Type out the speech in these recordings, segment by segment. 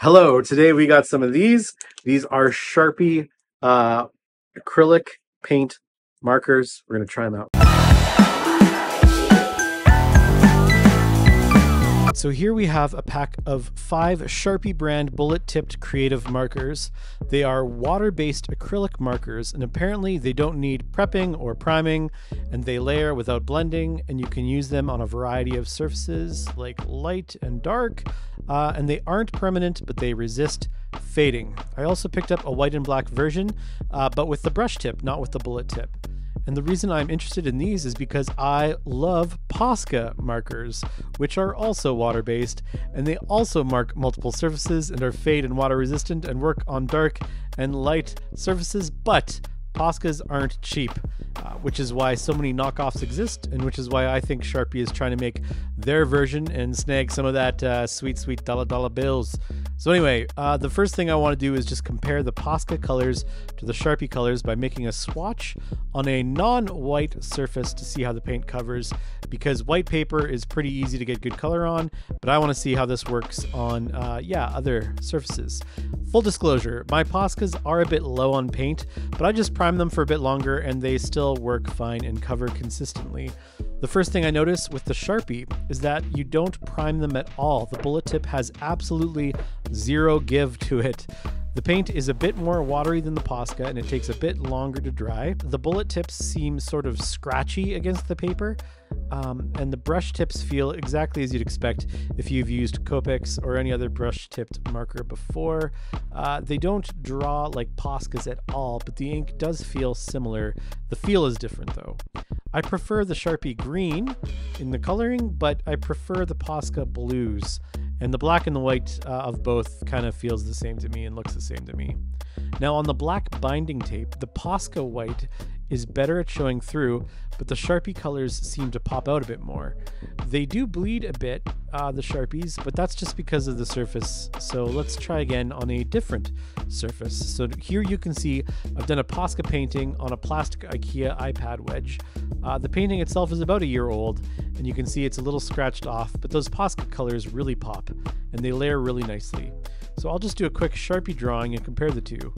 Hello, today we got some of these. These are Sharpie acrylic paint markers. We're going to try them out. So here we have a pack of 5 Sharpie brand bullet-tipped creative markers. They are water-based acrylic markers, and apparently they don't need prepping or priming, and they layer without blending, and you can use them on a variety of surfaces like light and dark, and they aren't permanent, but they resist fading. I also picked up a white and black version, but with the brush tip, not with the bullet tip. And the reason I'm interested in these is because I love Posca markers, which are also water-based, and they also mark multiple surfaces and are fade and water resistant and work on dark and light surfaces, but Poscas aren't cheap, which is why so many knockoffs exist, and which is why I think Sharpie is trying to make their version and snag some of that sweet dollar bills. So anyway, the first thing I want to do is just compare the Posca colors to the Sharpie colors by making a swatch on a non-white surface to see how the paint covers, because white paper is pretty easy to get good color on, but I want to see how this works on, other surfaces. Full disclosure, my Poscas are a bit low on paint, but I just prime them for a bit longer and they still work fine and cover consistently. The first thing I notice with the Sharpie is that you don't prime them at all. The bullet tip has absolutely zero give to it. The paint is a bit more watery than the Posca and it takes a bit longer to dry. The bullet tips seem sort of scratchy against the paper, and the brush tips feel exactly as you'd expect if you've used Copics or any other brush tipped marker before. They don't draw like Poscas at all, but the ink does feel similar. The feel is different though. I prefer the Sharpie green in the coloring, but I prefer the Posca blues. And the black and the white of both kind of feels the same to me and looks the same to me. Now on the black binding tape, the Posca white is better at showing through, but the Sharpie colors seem to pop out a bit more. They do bleed a bit, the Sharpies, but that's just because of the surface. So let's try again on a different surface. So here you can see I've done a Posca painting on a plastic IKEA iPad wedge. The painting itself is about a year old, and you can see it's a little scratched off, but those Posca colors really pop, and they layer really nicely. So I'll just do a quick Sharpie drawing and compare the two.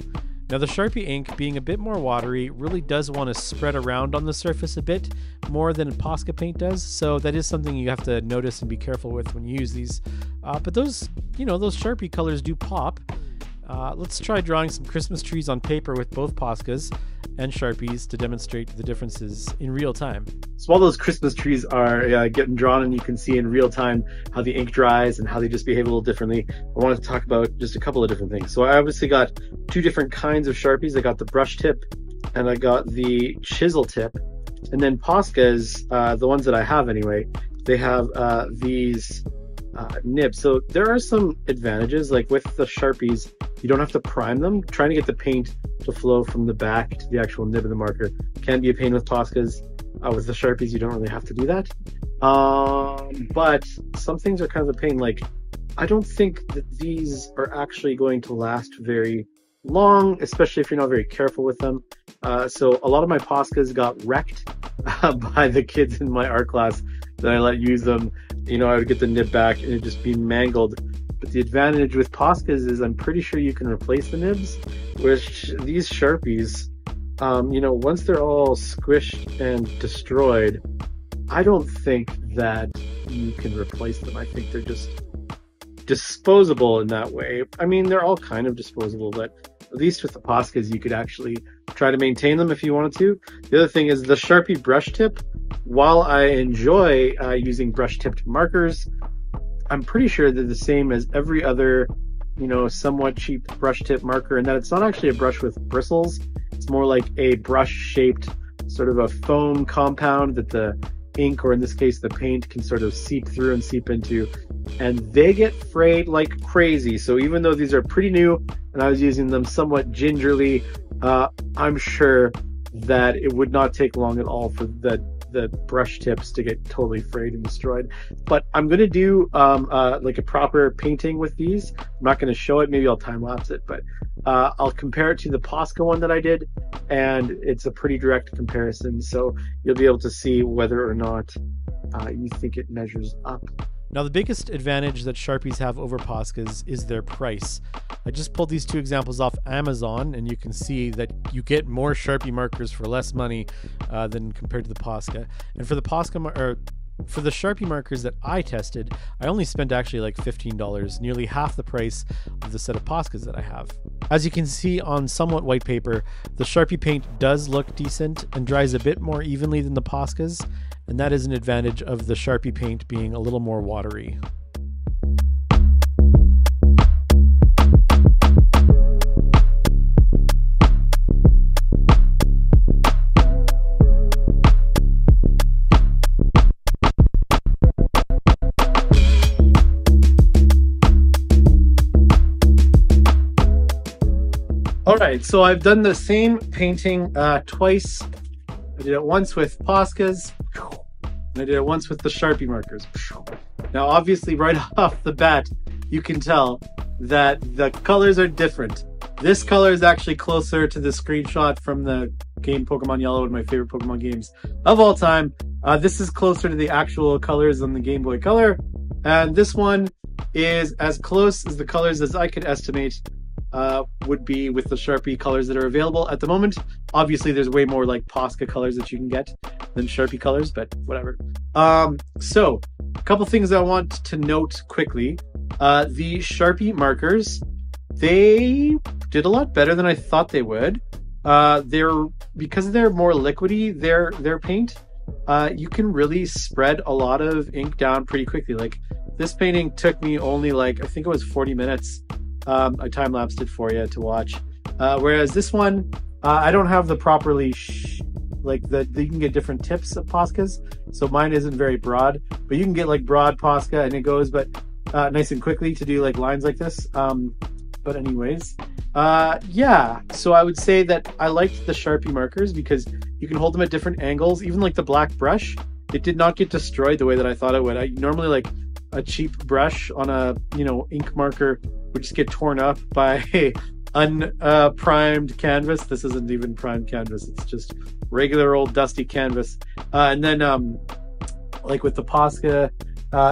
Now the Sharpie ink, being a bit more watery, really does want to spread around on the surface a bit more than Posca paint does, so that is something you have to notice and be careful with when you use these. But those Sharpie colors do pop. Let's try drawing some Christmas trees on paper with both Poscas and Sharpies to demonstrate the differences in real time. So while those Christmas trees are getting drawn and you can see in real time how the ink dries and how they just behave a little differently, I wanted to talk about just a couple of different things. So I obviously got 2 different kinds of Sharpies. I got the brush tip and I got the chisel tip. And then Poscas, the ones that I have anyway, they have these nibs. So there are some advantages, like with the Sharpies, you don't have to prime them. Trying to get the paint to flow from the back to the actual nib of the marker can be a pain with Poscas. With the Sharpies, you don't really have to do that. But some things are kind of a pain. Like, I don't think that these are actually going to last very long, especially if you're not very careful with them. So a lot of my Poscas got wrecked by the kids in my art class that I let use them. I would get the nib back and it'd just be mangled. But the advantage with Poscas is I'm pretty sure you can replace the nibs, which these Sharpies, once they're all squished and destroyed, I don't think that you can replace them. I think they're just disposable in that way. I mean, they're all kind of disposable, but at least with the Poscas, you could actually try to maintain them if you wanted to. The other thing is the Sharpie brush tip. While I enjoy using brush tipped markers, I'm pretty sure they're the same as every other, somewhat cheap brush tip marker, and that it's not actually a brush with bristles. It's more like a brush shaped sort of a foam compound that the ink, or in this case the paint, can sort of seep through and seep into, and they get frayed like crazy. So even though these are pretty new and I was using them somewhat gingerly, I'm sure that it would not take long at all for the brush tips to get totally frayed and destroyed. But I'm going to do like a proper painting with these. I'm not going to show it. Maybe I'll time lapse it, but I'll compare it to the Posca one that I did, and it's a pretty direct comparison. So you'll be able to see whether or not you think it measures up. Now, the biggest advantage that Sharpies have over Poscas is their price. I just pulled these two examples off Amazon, and you can see that you get more Sharpie markers for less money than compared to the Posca. And for the for the Sharpie markers that I tested, I only spent actually like $15, nearly half the price of the set of Poscas that I have. As you can see on somewhat white paper, the Sharpie paint does look decent and dries a bit more evenly than the Poscas, and that is an advantage of the Sharpie paint being a little more watery. Alright, so I've done the same painting twice. I did it once with Poscas, and I did it once with the Sharpie markers. Now obviously right off the bat, you can tell that the colors are different. This color is actually closer to the screenshot from the game Pokemon Yellow, one of my favorite Pokemon games of all time. This is closer to the actual colors on the Game Boy Color, and this one is as close as the colors as I could estimate would be with the Sharpie colors that are available at the moment. Obviously there's way more like Posca colors that you can get than Sharpie colors, but whatever. So a couple things I want to note quickly. The Sharpie markers, they did a lot better than I thought they would. Because they're more liquidy, their paint, you can really spread a lot of ink down pretty quickly. Like this painting took me only like, I think it was 40 minutes. I time-lapsed it for you to watch. Whereas this one, I don't have the properly you can get different tips of Poscas, so mine isn't very broad, but you can get like broad Posca and it goes but nice and quickly to do like lines like this. But anyways, yeah, so I would say that I liked the Sharpie markers because you can hold them at different angles. Even like the black brush, it did not get destroyed the way that I thought it would. I normally like a cheap brush on a ink marker would just get torn up by a unprimed canvas. This isn't even primed canvas, it's just regular old dusty canvas. And then like with the Posca,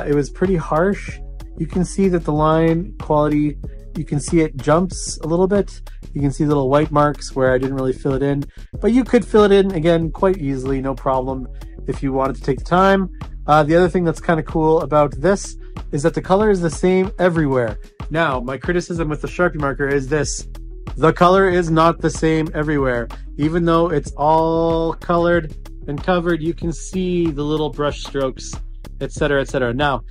it was pretty harsh. You can see that the line quality, you can see it jumps a little bit. You can see little white marks where I didn't really fill it in, but you could fill it in again quite easily, no problem, if you wanted to take the time. The other thing that's kind of cool about this is that the color is the same everywhere. Now, my criticism with the Sharpie marker is this: the color is not the same everywhere. Even though it's all colored and covered, you can see the little brush strokes, etc., etc. Now,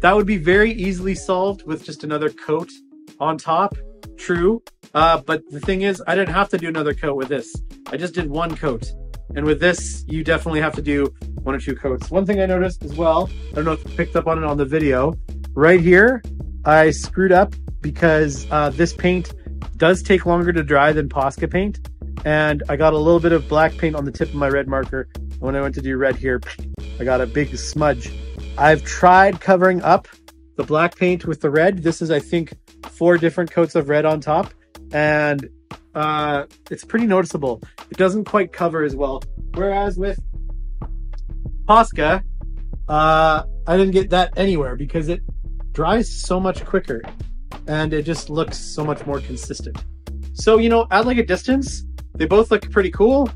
that would be very easily solved with just another coat on top, true. But the thing is, I didn't have to do another coat with this. I just did one coat. And with this, you definitely have to do one or two coats. One thing I noticed as well, I don't know if you picked up on it on the video, right here, I screwed up because this paint does take longer to dry than Posca paint. And I got a little bit of black paint on the tip of my red marker. And when I went to do red here, I got a big smudge. I've tried covering up the black paint with the red. This is, I think, 4 different coats of red on top. And it's pretty noticeable. It doesn't quite cover as well. Whereas with Posca, I didn't get that anywhere because it dries so much quicker and it just looks so much more consistent. So, at like a distance, they both look pretty cool.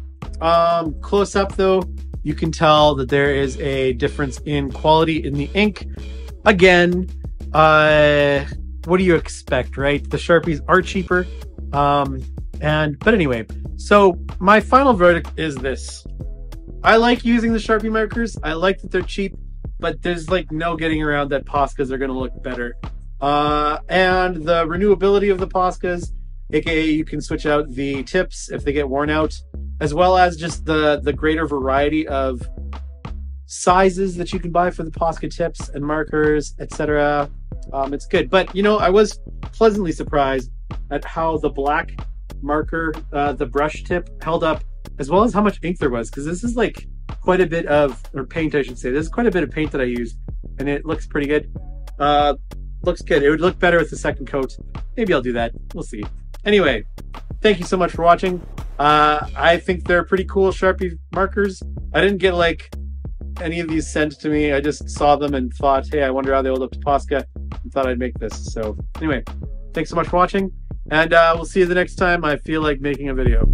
Close up though, you can tell that there is a difference in quality in the ink. Again, what do you expect, right? The Sharpies are cheaper. But anyway, so my final verdict is this. I like using the Sharpie markers. I like that they're cheap, but there's like no getting around that Poscas are going to look better. And the renewability of the Poscas, aka you can switch out the tips if they get worn out, as well as just the greater variety of sizes that you can buy for the Posca tips and markers, etc. It's good. But I was pleasantly surprised at how the black marker, the brush tip, held up, as well as how much ink there was, because this is like quite a bit of, or paint I should say, this is quite a bit of paint that I used, and it looks pretty good. Looks good. It would look better with the second coat. Maybe I'll do that. We'll see. Anyway, thank you so much for watching. I think they're pretty cool Sharpie markers. I didn't get like any of these sent to me. I just saw them and thought, hey, I wonder how they hold up to Posca, and thought I'd make this. So anyway, thanks so much for watching, and we'll see you the next time I feel like making a video.